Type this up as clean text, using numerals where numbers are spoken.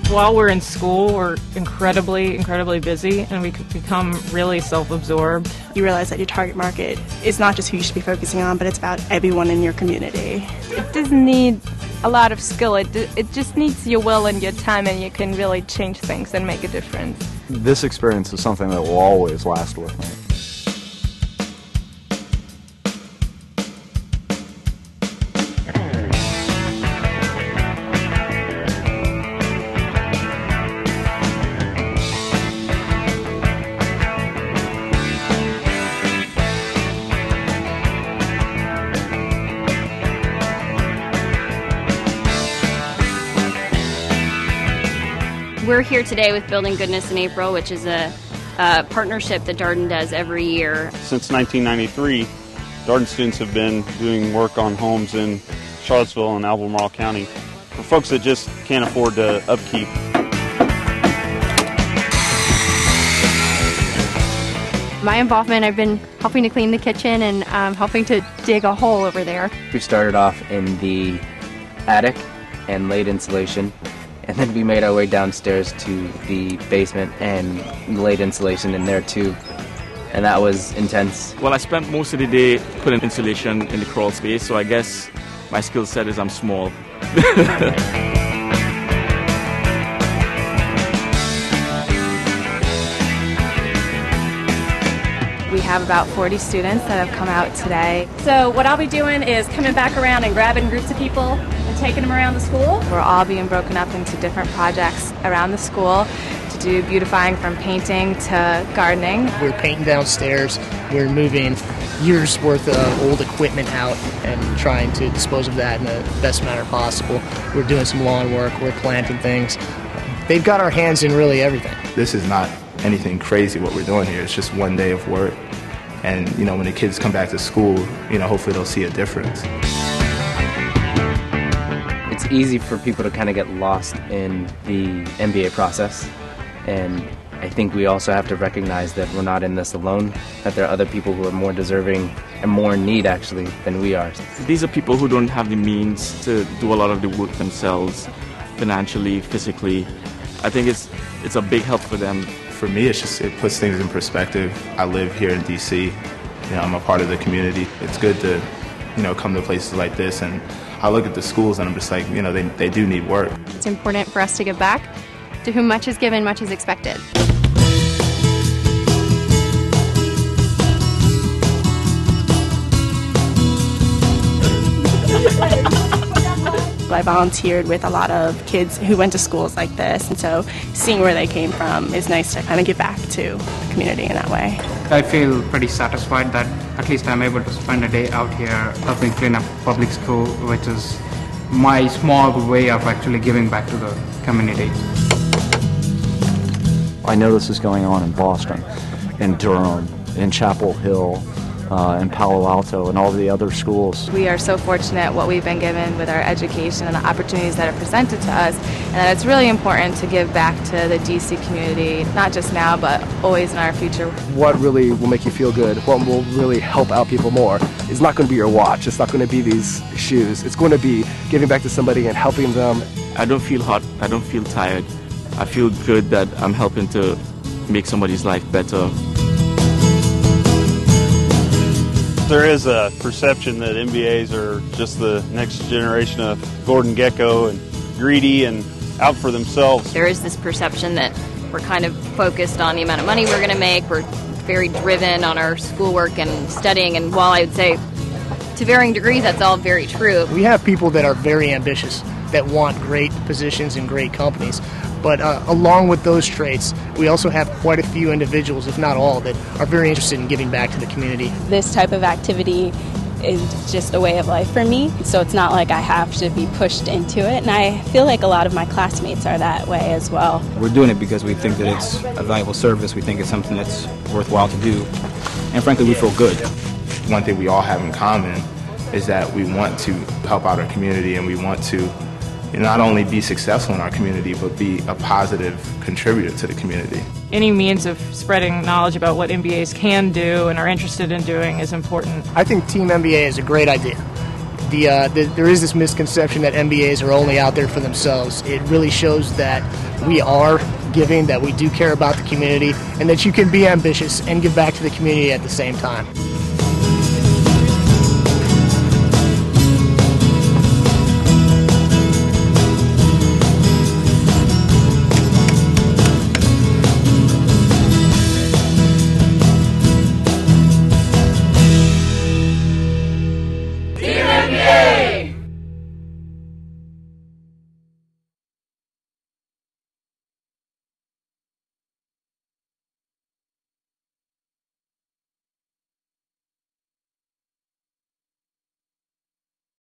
While we're in school, we're incredibly busy, and we could become really self-absorbed. You realize that your target market is not just who you should be focusing on, but it's about everyone in your community. It doesn't need a lot of skill. It just needs your will and your time, and you can really change things and make a difference. This experience is something that will always last with me. We're here today with Building Goodness in April, which is a partnership that Darden does every year. Since 1993, Darden students have been doing work on homes in Charlottesville and Albemarle County for folks that just can't afford to upkeep. My involvement, I've been helping to clean the kitchen and helping to dig a hole over there. We started off in the attic and laid insulation. And then we made our way downstairs to the basement and laid insulation in there too. And that was intense. Well, I spent most of the day putting insulation in the crawl space, so I guess my skill set is I'm small. We have about 40 students that have come out today. So what I'll be doing is coming back around and grabbing groups of people and taking them around the school. We're all being broken up into different projects around the school to do beautifying, from painting to gardening. We're painting downstairs. We're moving years worth of old equipment out and trying to dispose of that in the best manner possible. We're doing some lawn work. We're planting things. They've got our hands in really everything. This is not anything crazy what we're doing here. It's just one day of work. And, you know, when the kids come back to school, you know, hopefully they'll see a difference. It's easy for people to kind of get lost in the MBA process. And I think we also have to recognize that we're not in this alone, that there are other people who are more deserving and more in need, actually, than we are. These are people who don't have the means to do a lot of the work themselves, financially, physically. I think it's a big help for them. For me, it puts things in perspective. I live here in D.C. You know, I'm a part of the community. It's good to, you know, come to places like this, and I look at the schools and I'm just like, you know, they do need work. It's important for us to give back. To whom much is given, much is expected. I volunteered with a lot of kids who went to schools like this, and so seeing where they came from is nice to kind of give back to the community in that way. I feel pretty satisfied that at least I'm able to spend a day out here helping clean up public school, which is my small way of actually giving back to the community. I know this is going on in Boston, in Durham, in Chapel Hill, in Palo Alto, and all the other schools. We are so fortunate what we've been given with our education and the opportunities that are presented to us, and that it's really important to give back to the DC community, not just now, but always in our future. What really will make you feel good, what will really help out people more, is not going to be your watch, it's not going to be these shoes, it's going to be giving back to somebody and helping them. I don't feel hot, I don't feel tired. I feel good that I'm helping to make somebody's life better. There is a perception that MBAs are just the next generation of Gordon Gekko and greedy and out for themselves. There is this perception that we're kind of focused on the amount of money we're going to make. We're very driven on our schoolwork and studying, and while I would say to varying degrees that's all very true. We have people that are very ambitious, that want great positions in great companies. But along with those traits, we also have quite a few individuals, if not all, that are very interested in giving back to the community. This type of activity is just a way of life for me, so it's not like I have to be pushed into it, and I feel like a lot of my classmates are that way as well. We're doing it because we think that it's a valuable service, we think it's something that's worthwhile to do, and frankly we feel good. One thing we all have in common is that we want to help out our community, and we want to not only be successful in our community, but be a positive contributor to the community. Any means of spreading knowledge about what MBAs can do and are interested in doing is important. I think TeamMBA is a great idea. There is this misconception that MBAs are only out there for themselves. It really shows that we are giving, that we do care about the community, and that you can be ambitious and give back to the community at the same time.